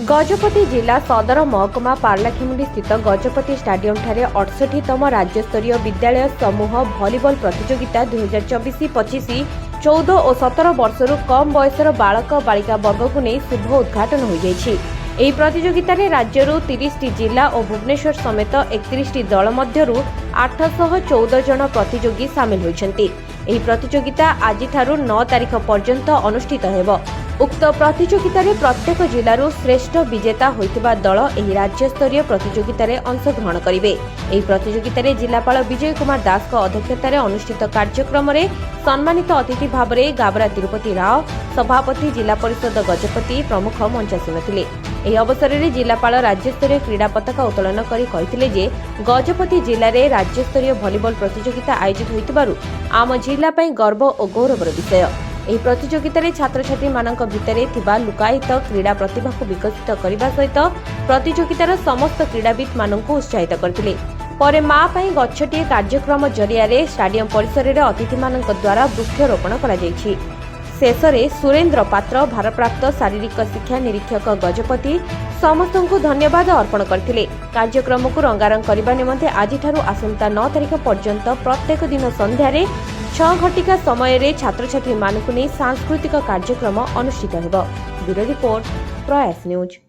गजपति जिला सदर महकुमा पार्लाखिमुंडी स्थित गजपति स्टाडियम ठारे 68तम राज्यस्तरीय विद्यालय समूह भलीबॉल प्रतियोगिता 2024-25 14 और 17 वर्षरू कम बयसर बालक बालिका वर्ग को नहीं शुभ उद्घाटन हो जाइछि। ଏହି ପ୍ରତିଯୋଗିତାରେ ରାଜ୍ୟରୁ 30ଟି ଜିଲ୍ଲା ଓ ଭୁବନେଶ୍ୱର ସମେତ 31ଟି ଦଳ ମଧ୍ୟରୁ 814 ଜଣ ପ୍ରତିଯୋଗୀ ସାମିଲ ହୋଇଛନ୍ତି। ଏହି ପ୍ରତିଯୋଗିତା ଆଜିଠାରୁ 9 ତାରିଖ ପର୍ଯ୍ୟନ୍ତ ଅନୁଷ୍ଠିତ ହେବ। ଉକ୍ତ ପ୍ରତିଯୋଗିତାରେ ପ୍ରତ୍ୟେକ ଜିଲ୍ଲାରୁ ଶ୍ରେଷ୍ଠ ବିଜେତା ହୋଇଥିବା ଦଳ ଏହି ରାଜ୍ୟସ୍ତରୀୟ ପ୍ରତିଯୋଗିତାରେ ଅଂଶଗ୍ରହଣ କରିବେ। ଏହି ପ୍ରତିଯୋଗିତାରେ ଜିଲ୍ଲାପାଳ ବିଜୟ କୁମାର ଦାସଙ୍କ ଅଧ୍ୟକ୍ଷତାରେ ଅନୁଷ୍ଠିତ କାର୍ଯ୍ୟକ୍ରମରେ ସମ୍ମାନିତ ଅତିଥି ଭାବରେ ଗାବରା ତିରୁପତି ରାଓ, ସଭାପତି ଜିଲ୍ଲା ପରିଷଦ ଗଜପତି ପ୍ରମୁଖ ମଞ୍ଚାସୀନ ଥିଲେ। ଏହି ଅବସରରେ ଜିଲ୍ଲାପାଳ ରାଜ୍ୟସ୍ତରୀୟ କ୍ରୀଡ଼ା ପତାକା ଉତ୍ତୋଳନ କରି କହିଥିଲେ ଯେ ଗଜପତି ଜିଲ୍ଲାରେ ରାଜ୍ୟସ୍ତରୀୟ ଭଲିବଲ ପ୍ରତିଯୋଗିତା ଆୟୋଜିତ ହୋଇଥିବାରୁ ଆମ ଜିଲ୍ଲା ପାଇଁ ଗର୍ବ ଓ ଗୌରବର ବିଷୟ। ଏହି ପ୍ରତିଯୋଗିତାରେ ଛାତ୍ରଛାତ୍ରୀମାନଙ୍କ ଭିତରେ ଥିବା ଲୁକାୟିତ କ୍ରୀଡ଼ା ପ୍ରତିଭାକୁ ବିକଶିତ କରିବା ସହିତ ପ୍ରତିଯୋଗିତାର ସମସ୍ତ କ୍ରୀଡ଼ାବିତ୍ମାନଙ୍କୁ ଉତ୍ସାହିତ କରିଥିଲେ। ପରେ ମା ପାଇଁ ଗଛଟିଏ କାର୍ଯ୍ୟକ୍ରମ ଜରିଆରେ ଷ୍ଟାଡିୟମ ପରିସରରେ ଅତିଥିମାନଙ୍କ ଦ୍ୱାରା ବୃକ୍ଷରୋପଣ କରାଯାଇଛି। शेषरे सुरेन्द्र पात्र भारप्राप्त शारीरिक शिक्षा निरीक्षक गजपति समस्तଙ୍କୁ धन्यवाद अर्पण करथिले। कार्यक्रम को रंगारंग करने निमंते आज आसंता 9 तारिख पर्यंत प्रत्येक दिन संध्यार 6 घटिका समय छात्र छात्री मानकु नहीं सांस्कृतिक कार्यक्रम अनुष्ठित हेबो। ब्यूरो रिपोर्ट प्रयास न्यूज।